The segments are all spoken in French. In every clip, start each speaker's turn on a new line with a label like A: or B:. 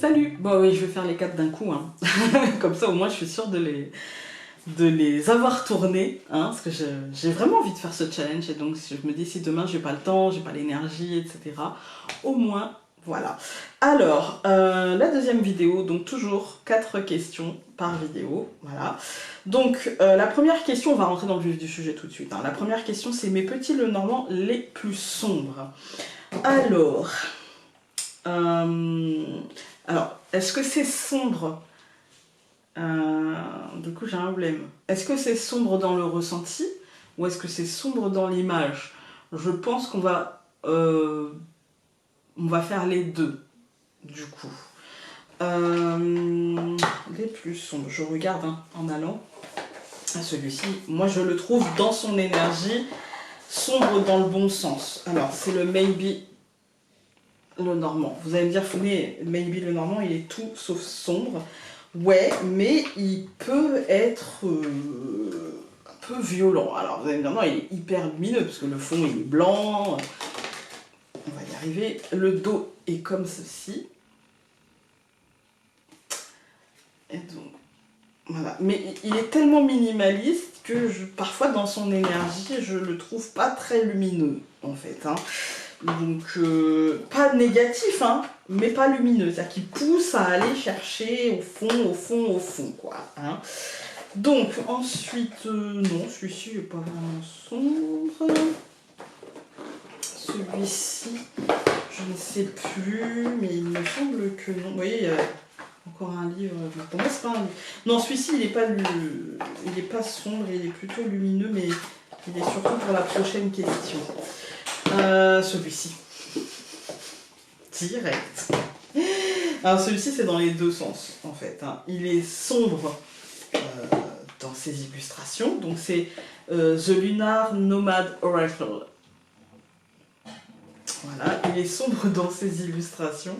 A: Salut! Bon oui, je vais faire les 4 d'un coup, hein. Comme ça au moins je suis sûre de les avoir tournés, hein, parce que j'ai vraiment envie de faire ce challenge, et donc je me dis si demain j'ai pas le temps, j'ai pas l'énergie, etc. Au moins, voilà. Alors, la deuxième vidéo, donc toujours 4 questions par vidéo, voilà. Donc, la première question, on va rentrer dans le vif du sujet tout de suite, hein. La première question, c'est mes petits Lenormand les plus sombres. Alors... est-ce que c'est sombre du coup, j'ai un problème. Est-ce que c'est sombre dans le ressenti ou est-ce que c'est sombre dans l'image? Je pense qu'on on va faire les deux, du coup. Les plus sombres, je regarde hein, en allant. Celui-ci, moi je le trouve dans son énergie sombre dans le bon sens. Alors, c'est le Maybe Lenormand. Vous allez me dire, Founé, Maybe Lenormand, il est tout sauf sombre. Ouais, mais il peut être un peu violent. Alors vous allez me dire, non, il est hyper lumineux, parce que le fond, il est blanc. On va y arriver. Le dos est comme ceci. Et donc, voilà. Mais il est tellement minimaliste que parfois, dans son énergie, je le trouve pas très lumineux, en fait. Hein. Donc, pas négatif, hein, mais pas lumineux. C'est-à-dire qu'il pousse à aller chercher au fond, quoi. Hein. Donc, ensuite, non, celui-ci n'est pas vraiment sombre. Celui-ci, je ne sais plus, mais il me semble que non. Vous voyez, il y a encore un livre. Pour moi, c'est pas un livre. Non, celui-ci, il est pas sombre, il est plutôt lumineux, mais il est surtout pour la prochaine question. Celui-ci. Direct. Alors celui-ci c'est dans les deux sens en fait. Hein. Il est sombre dans ses illustrations. Donc c'est The Lunar Nomad Oracle. Voilà, il est sombre dans ses illustrations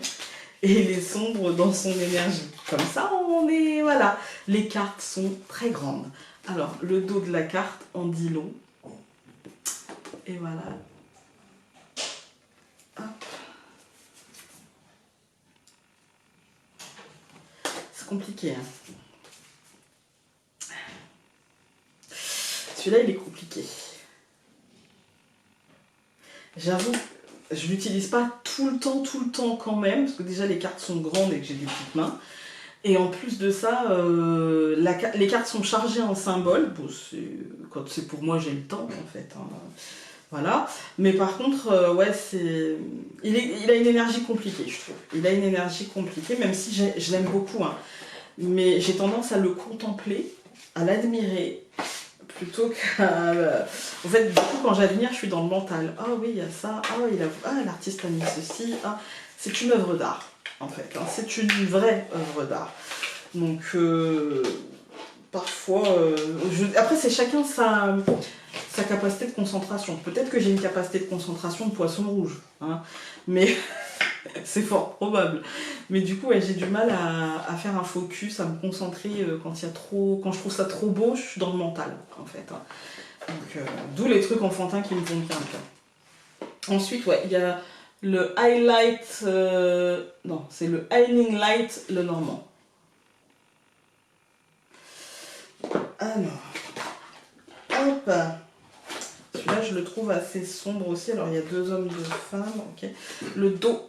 A: et il est sombre dans son énergie. Comme ça on est... Voilà. Les cartes sont très grandes. Alors le dos de la carte en dit long. Et voilà. Hop. C'est compliqué. Hein. Celui-là, il est compliqué. J'avoue, je l'utilise pas tout le temps quand même, parce que déjà les cartes sont grandes et que j'ai des petites mains. Et en plus de ça, les cartes sont chargées en symboles. Bon, quand c'est pour moi, j'ai le temps en fait. Hein. Voilà. Mais par contre, ouais, il a une énergie compliquée, je trouve. Il a une énergie compliquée, même si je l'aime beaucoup. Hein. Mais j'ai tendance à le contempler, à l'admirer, plutôt qu'à... En fait, du coup, quand j'admire, je suis dans le mental. Ah oui, il y a ça. L'artiste a mis ceci. Ah, c'est une œuvre d'art, en fait. Hein. C'est une vraie œuvre d'art. Donc, parfois... Après, c'est chacun sa capacité de concentration. Peut-être que j'ai une capacité de concentration de poisson rouge. Hein. Mais... c'est fort probable. Mais du coup, ouais, j'ai du mal à faire un focus, à me concentrer quand je trouve ça trop beau, je suis dans le mental, en fait. Hein. Donc, d'où les trucs enfantins qui me vont bien. Ensuite, ouais, il y a le highlight... non, c'est le Highlighting Light Lenormand. Alors, hop. Celui-là, je le trouve assez sombre aussi. Alors, il y a 2 hommes, 2 femmes. Ok. Le dos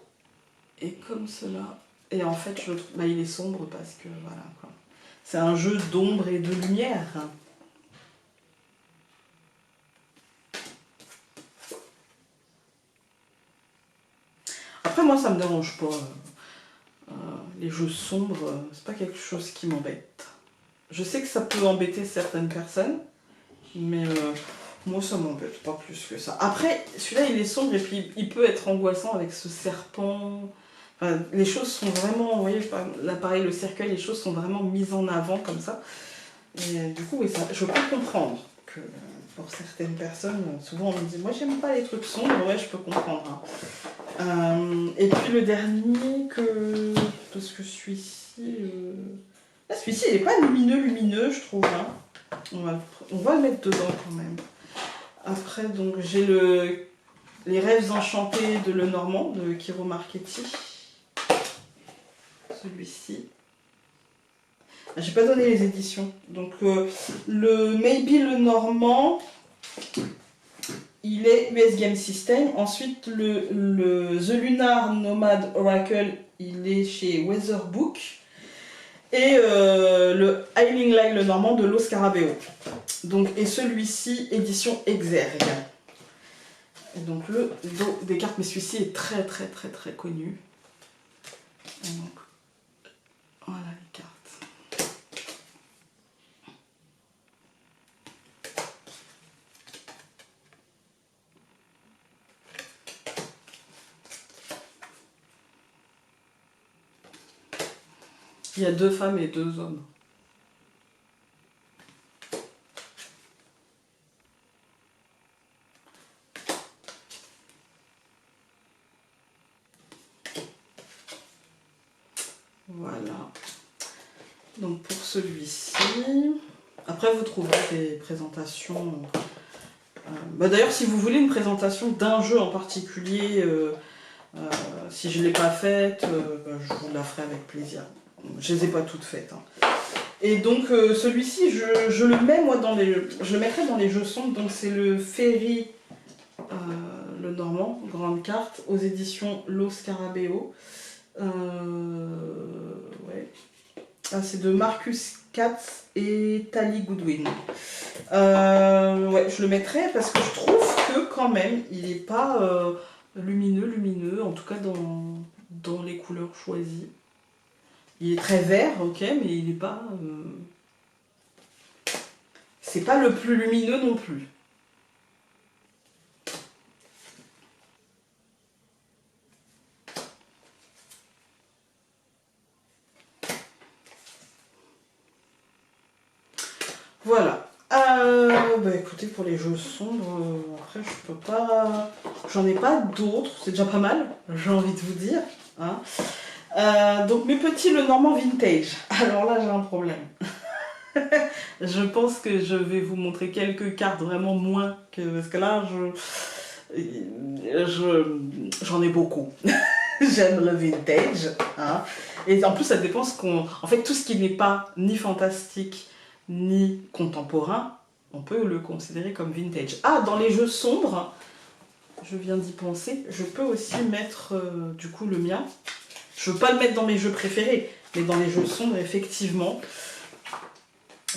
A: est comme cela. Et en fait, je le trouve, il est sombre parce que voilà quoi. C'est un jeu d'ombre et de lumière. Après, moi, ça me dérange pas. Les jeux sombres, c'est pas quelque chose qui m'embête. Je sais que ça peut embêter certaines personnes, mais moi, ça m'embête pas plus que ça. Après, celui-là, il est sombre et puis il peut être angoissant avec ce serpent. Enfin, les choses sont vraiment, vous voyez, là pareil, le cercueil, les choses sont vraiment mises en avant comme ça. Et du coup, oui, ça, je peux comprendre que pour certaines personnes, souvent on me dit, moi j'aime pas les trucs sombres, ouais, je peux comprendre. Hein. Et puis le dernier, parce que celui-ci, celui-ci il est pas lumineux, je trouve. Hein. On va le mettre dedans quand même. Après, donc j'ai Les Rêves Enchantés de Lenormand, de Kiro Marchetti. celui-ci. J'ai pas donné les éditions. Donc le Maybe le Normand, il est US Game System. Ensuite le The Lunar Nomad Oracle, il est chez Weatherbook. Et le Hiling Light le Normand de Lo Scarabeo. Donc, et celui-ci, édition Exergue. Et donc le dos des cartes, mais celui-ci est très connu. Et donc, voilà les cartes. Il y a 2 femmes et 2 hommes. Voilà. Donc pour celui-ci, après vous trouverez des présentations. D'ailleurs, si vous voulez une présentation d'un jeu en particulier, si je ne l'ai pas faite, je vous la ferai avec plaisir. Je les ai pas toutes faites. Hein. Et donc celui-ci, je le mets moi je le mettrai dans les jeux sombres. Donc c'est le Ferry, le Normand, grande carte, aux éditions Lo Scarabeo. Ouais. Ah, c'est de Marcus Katz et Tally Goodwin. Ouais, je le mettrai parce que je trouve que quand même, il n'est pas lumineux, en tout cas dans les couleurs choisies. Il est très vert, ok, mais il n'est pas... c'est pas le plus lumineux non plus. Voilà. Bah écoutez, pour les jeux sombres, après je peux pas... J'en ai pas d'autres, c'est déjà pas mal, j'ai envie de vous dire. Hein. Donc mes petits le Normand Vintage. Alors là j'ai un problème. Je pense que je vais vous montrer quelques cartes vraiment moins que... Parce que là j'en ai beaucoup. J'aime le vintage. Hein. Et en plus ça dépend ce qu'on... En fait tout ce qui n'est pas ni fantastique ni contemporain, on peut le considérer comme vintage. Ah, dans les jeux sombres, je viens d'y penser, je peux aussi mettre du coup le mien. Je veux pas le mettre dans mes jeux préférés, mais dans les jeux sombres, effectivement.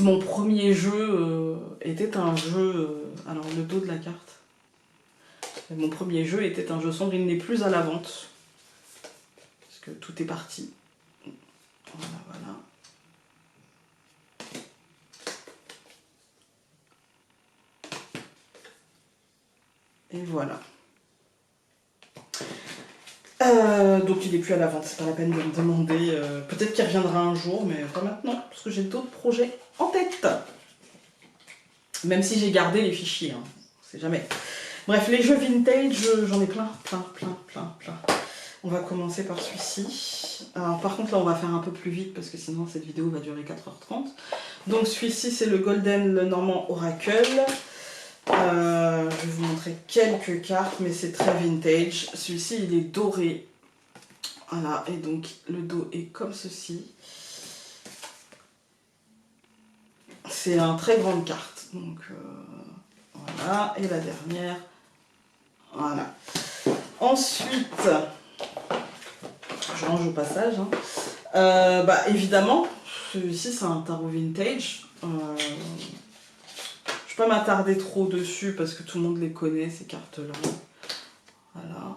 A: Mon premier jeu était un jeu... alors, le dos de la carte. Mon premier jeu était un jeu sombre, il n'est plus à la vente. Parce que tout est parti. Voilà. Et voilà. Donc il n'est plus à la vente, c'est pas la peine de me demander. Peut-être qu'il reviendra un jour, mais pas maintenant, parce que j'ai d'autres projets en tête. Même si j'ai gardé les fichiers, hein, on sait jamais. Bref, les jeux vintage, j'en ai plein. On va commencer par celui-ci. Alors par contre là on va faire un peu plus vite, parce que sinon cette vidéo va durer 4h30. Donc celui-ci c'est le Golden le Normand Oracle. Je vais vous montrer quelques cartes, mais c'est très vintage. Celui-ci, il est doré. Voilà, et donc le dos est comme ceci. C'est une très grande carte. Donc voilà, et la dernière. Voilà. Ensuite, je range au passage. Hein. Bah évidemment, celui-ci c'est un tarot vintage. Je ne vais pas m'attarder trop dessus parce que tout le monde les connaît, ces cartes-là. Voilà.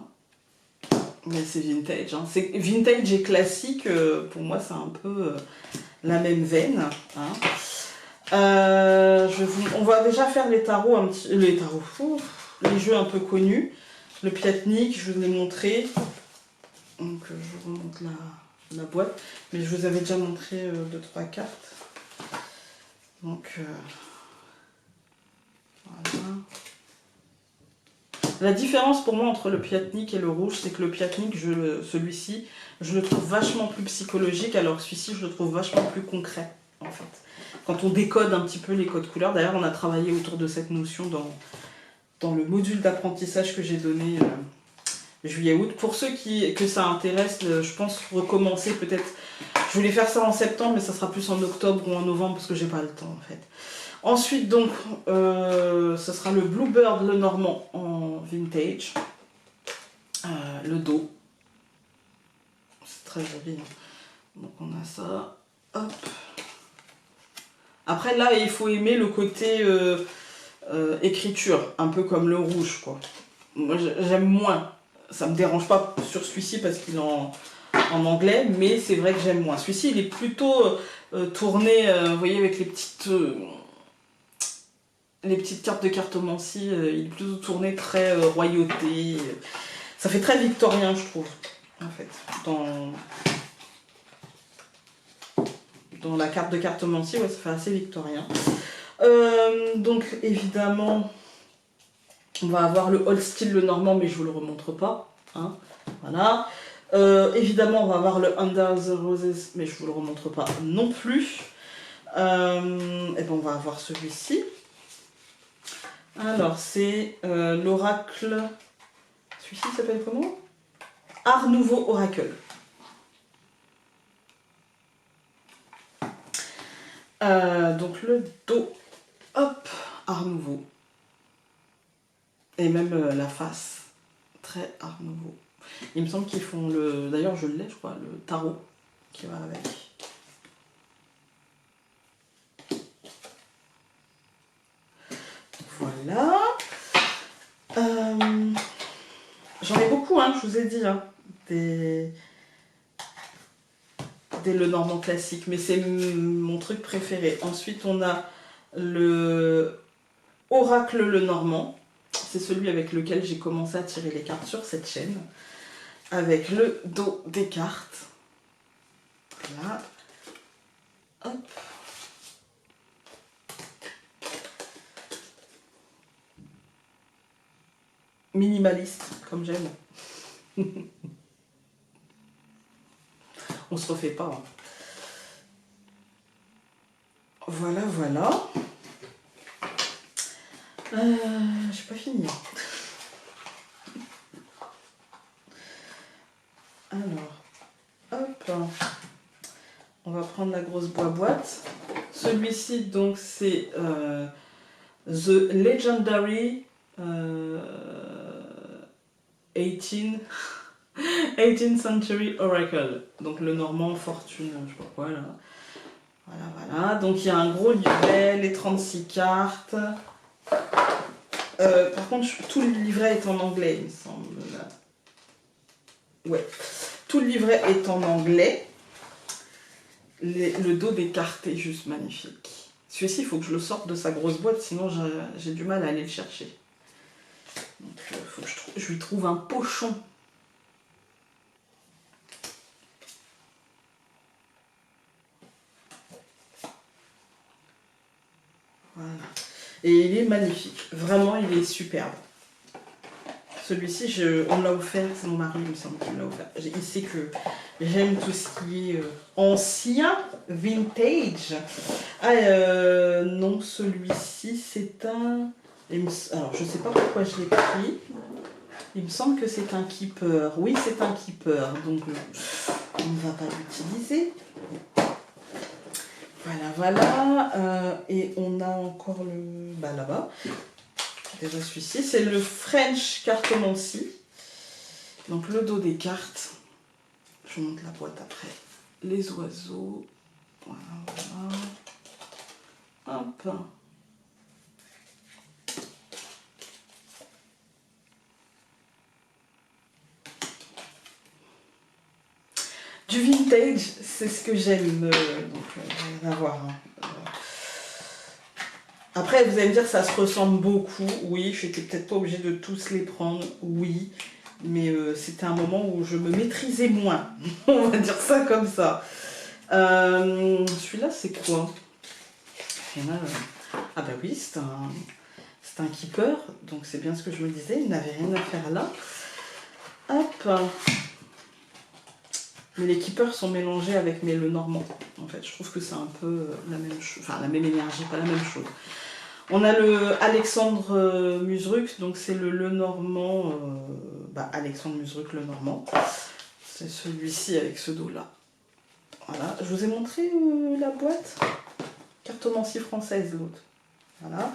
A: Mais c'est vintage. Hein. Vintage et classique, pour moi, c'est un peu la même veine. Hein. On va déjà faire les tarots, les jeux un peu connus. Le Piatnik, je vous l'ai montré. Donc, je vous remonte la boîte. Mais je vous avais déjà montré 2-3 cartes. Donc... voilà. La différence pour moi entre le Piatnik et le rouge, c'est que le Piatnik, celui-ci, je le trouve vachement plus psychologique, alors que celui-ci, je le trouve vachement plus concret, en fait. Quand on décode un petit peu les codes couleurs, d'ailleurs, on a travaillé autour de cette notion dans le module d'apprentissage que j'ai donné juillet-août. Pour ceux que ça intéresse, je pense recommencer peut-être. Je voulais faire ça en septembre, mais ça sera plus en octobre ou en novembre parce que j'ai pas le temps en fait. Ensuite, donc, ce sera le Bluebird le Normand en vintage. Le dos. C'est très joli. Hein. Donc, on a ça. Hop. Après, là, il faut aimer le côté écriture, un peu comme le rouge, quoi. Moi, j'aime moins. Ça me dérange pas sur celui-ci parce qu'il est en anglais, mais c'est vrai que j'aime moins. Celui-ci, il est plutôt tourné, vous voyez, avec les petites cartes de cartomancie, il est plutôt tourné très royauté. Ça fait très victorien, je trouve, en fait, dans la carte de cartomancie, ouais, ça fait assez victorien. Donc, évidemment, on va avoir le Old Style, le Normand, mais je vous le remontre pas. Hein, voilà. Évidemment, on va avoir le Under the Roses, mais je vous le remontre pas non plus. Et ben, on va avoir celui-ci. Alors, c'est l'oracle. Celui-ci s'appelle comment? Art Nouveau Oracle. Donc, le dos. Hop, Art Nouveau. Et même la face. Très Art Nouveau. Il me semble qu'ils font le. D'ailleurs, je l'ai, je crois, le tarot qui va avec. Voilà. J'en ai beaucoup, hein, je vous ai dit, hein, des Le Normand classique, mais c'est mon truc préféré. Ensuite, on a le Oracle le Normand. C'est celui avec lequel j'ai commencé à tirer les cartes sur cette chaîne. Avec le dos des cartes. Voilà. Hop. Minimaliste, comme j'aime. On se refait pas. Hein. Voilà, voilà. J'ai pas fini. Alors, hop. On va prendre la grosse boîte. Celui-ci, donc, c'est The Legendary 18th Century Oracle. Donc, le Normand Fortune, je sais pas quoi, là. Voilà, voilà. Donc, il y a un gros livret, les 36 cartes. Par contre, tout le livret est en anglais, il me semble. Là. Ouais. Tout le livret est en anglais. Le dos des cartes est juste magnifique. Celui-ci, il faut que je le sorte de sa grosse boîte, sinon j'ai du mal à aller le chercher. Donc, il faut que je lui trouve un pochon. Voilà. Et il est magnifique. Vraiment, il est superbe. Celui-ci, on me l'a offert, c'est mon mari, il me semble qu'il me l'a offert. Il sait que j'aime tout ce qui est ancien, vintage. Ah, non, celui-ci, c'est un... Alors, je sais pas pourquoi je l'ai pris. Il me semble que c'est un keeper. Oui, c'est un keeper, donc on ne va pas l'utiliser. Voilà, voilà. Et on a encore le... Bah, là-bas. Déjà celui-ci, c'est le French Cartomancy. Donc le dos des cartes. Je vous montre la boîte après. Les oiseaux. Voilà, voilà. Hop. Du vintage, c'est ce que j'aime. Donc, rien à voir. Hein. Après, vous allez me dire que ça se ressemble beaucoup. Oui, je n'étais peut-être pas obligée de tous les prendre. Oui, mais c'était un moment où je me maîtrisais moins. On va dire ça comme ça. Celui-là, c'est quoi? Ah bah oui, c'est un keeper. Donc c'est bien ce que je me disais. Il n'avait rien à faire là. Hop. Mais les keepers sont mélangés avec le Normand. En fait, je trouve que c'est un peu la même chose. Enfin, la même énergie, pas la même chose. On a le Alexandre Musruc, donc c'est le Lenormand, Alexandre Musruc Lenormand. C'est celui-ci avec ce dos-là. Voilà, je vous ai montré la boîte. Cartomancie française, l'autre. Voilà.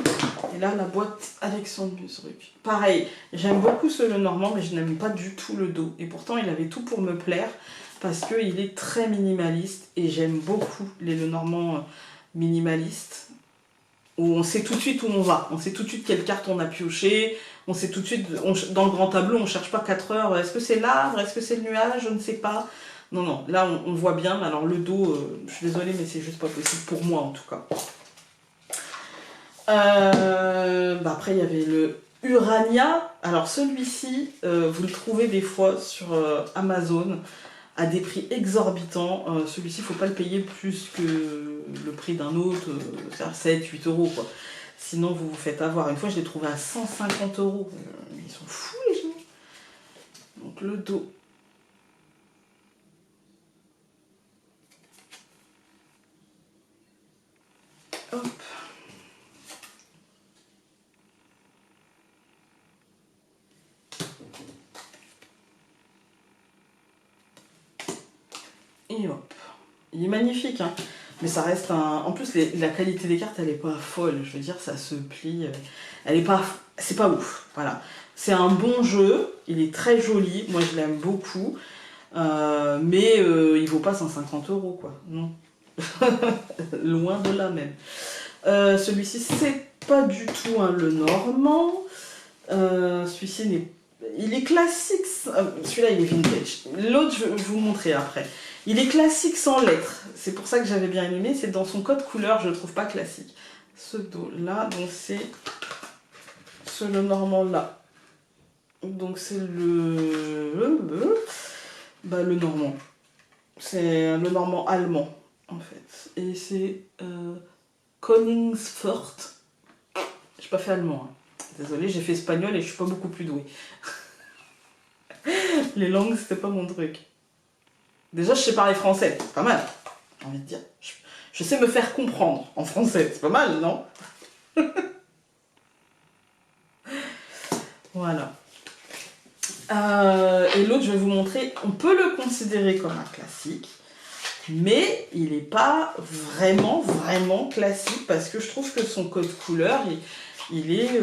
A: Et là, la boîte Alexandre Musruc. Pareil, j'aime beaucoup ce Lenormand, mais je n'aime pas du tout le dos. Et pourtant, il avait tout pour me plaire, parce qu'il est très minimaliste. Et j'aime beaucoup les Lenormand minimalistes, où on sait tout de suite où on va. On sait tout de suite quelle carte on a pioché. On sait tout de suite, dans le grand tableau, on ne cherche pas 4 heures. Est-ce que c'est l'arbre? Est-ce que c'est le nuage? Je ne sais pas. Non, non, là, on voit bien. Alors, le dos, je suis désolée, mais c'est juste pas possible pour moi, en tout cas. Après, il y avait le Urania. Alors, celui-ci, vous le trouvez des fois sur Amazon à des prix exorbitants. Celui-ci, il ne faut pas le payer plus que le prix d'un autre, c'est-à-dire 7-8 euros, quoi. Sinon, vous vous faites avoir. Une fois, je l'ai trouvé à 150 euros. Ils sont fous, les gens. Donc, le dos. Hop. Et hop. Il est magnifique, hein. Mais ça reste un... En plus, la qualité des cartes, elle est pas folle. Je veux dire, ça se plie. Elle est pas... C'est pas ouf. Voilà. C'est un bon jeu. Il est très joli. Moi, je l'aime beaucoup. Mais il vaut pas 150 euros, quoi. Non. Loin de là, même. Celui-ci, c'est pas du tout un Lenormand. Celui-ci n'est... Il est classique. Celui-là, il est vintage. L'autre, je vais vous montrer après. Il est classique sans lettres. C'est pour ça que j'avais bien aimé. C'est dans son code couleur, je le trouve pas classique. Ce dos-là, donc c'est ce Lenormand-là. Donc c'est le Normand. C'est le Normand allemand, en fait. Et c'est Koningsfurt. J'ai pas fait allemand. Hein. Désolée, j'ai fait espagnol et je suis pas beaucoup plus douée. Les langues, c'était pas mon truc. Déjà, je sais parler français, c'est pas mal, j'ai envie de dire. Je sais me faire comprendre en français, c'est pas mal, non? Voilà. Et l'autre, je vais vous montrer, on peut le considérer comme un classique, mais il n'est pas vraiment classique, parce que je trouve que son code couleur, il est,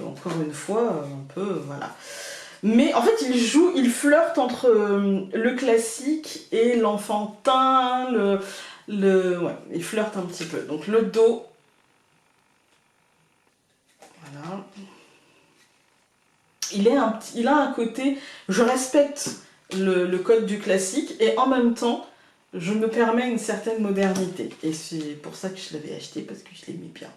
A: encore une fois, un peu, voilà. Mais en fait, il flirte entre le classique et l'enfantin, ouais, il flirte un petit peu. Donc le dos, voilà. Il a un côté, je respecte le code du classique et en même temps, je me permets une certaine modernité. Et c'est pour ça que je l'avais acheté, parce que je l'aimais bien.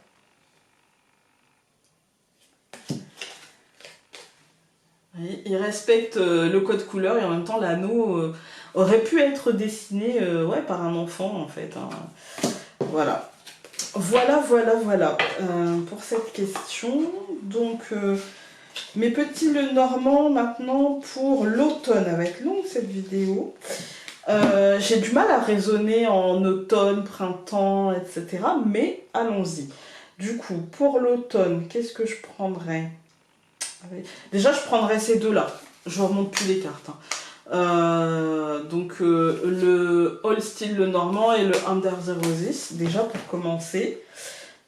A: Il respecte le code couleur et en même temps l'anneau aurait pu être dessiné ouais, par un enfant en fait. Hein. Voilà. Voilà. Pour cette question. Donc mes petits Lenormand maintenant pour l'automne. Elle va être longue cette vidéo. J'ai du mal à raisonner en automne, printemps, etc. Mais allons-y. Du coup, pour l'automne, qu'est-ce que je prendrais? Déjà, je prendrais ces deux-là. Je ne remonte plus les cartes. Hein. Donc, le All Steel Lenormand et le Under the Roses, déjà pour commencer.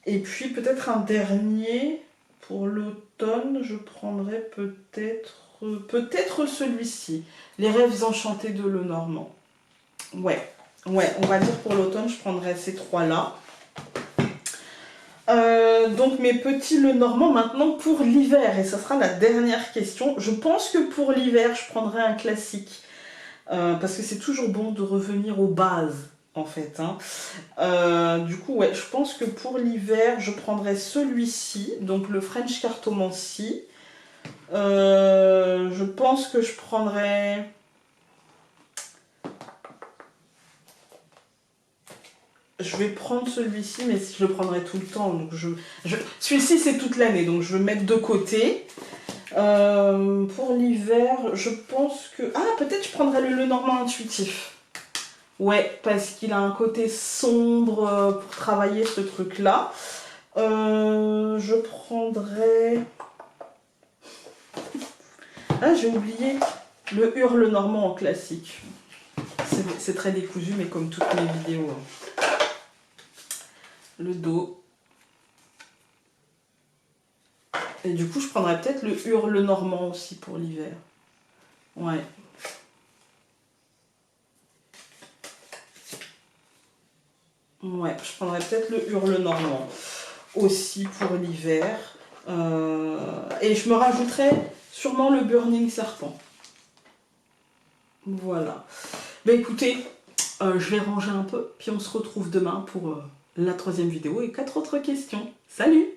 A: Et puis, peut-être un dernier pour l'automne. Je prendrais peut-être celui-ci. Les Rêves Enchantés de Lenormand. Ouais, on va dire pour l'automne, je prendrais ces trois-là. Donc mes petits Lenormand maintenant pour l'hiver, et ça sera la dernière question. Je pense que pour l'hiver, je prendrai un classique, parce que c'est toujours bon de revenir aux bases, en fait. Hein. Du coup, ouais, je pense que pour l'hiver, je prendrai celui-ci, donc le French Cartomancie. Je pense que je prendrai... Je vais prendre celui-ci, mais je le prendrai tout le temps. Donc celui-ci, c'est toute l'année, donc je vais mettre de côté. Pour l'hiver, je pense que... Ah, peut-être je prendrai le Lenormand intuitif. Ouais, parce qu'il a un côté sombre pour travailler ce truc-là. Je prendrais... Ah, j'ai oublié le hurle normand en classique. C'est très décousu, mais comme toutes mes vidéos. Le dos. Et du coup, je prendrais peut-être le hurle normand aussi pour l'hiver. Ouais. Ouais, je prendrais peut-être le hurle normand aussi pour l'hiver. Et je me rajouterais sûrement le burning serpent. Voilà. Bah écoutez, je vais ranger un peu, puis on se retrouve demain pour la 3e vidéo et 4 autres questions. Salut!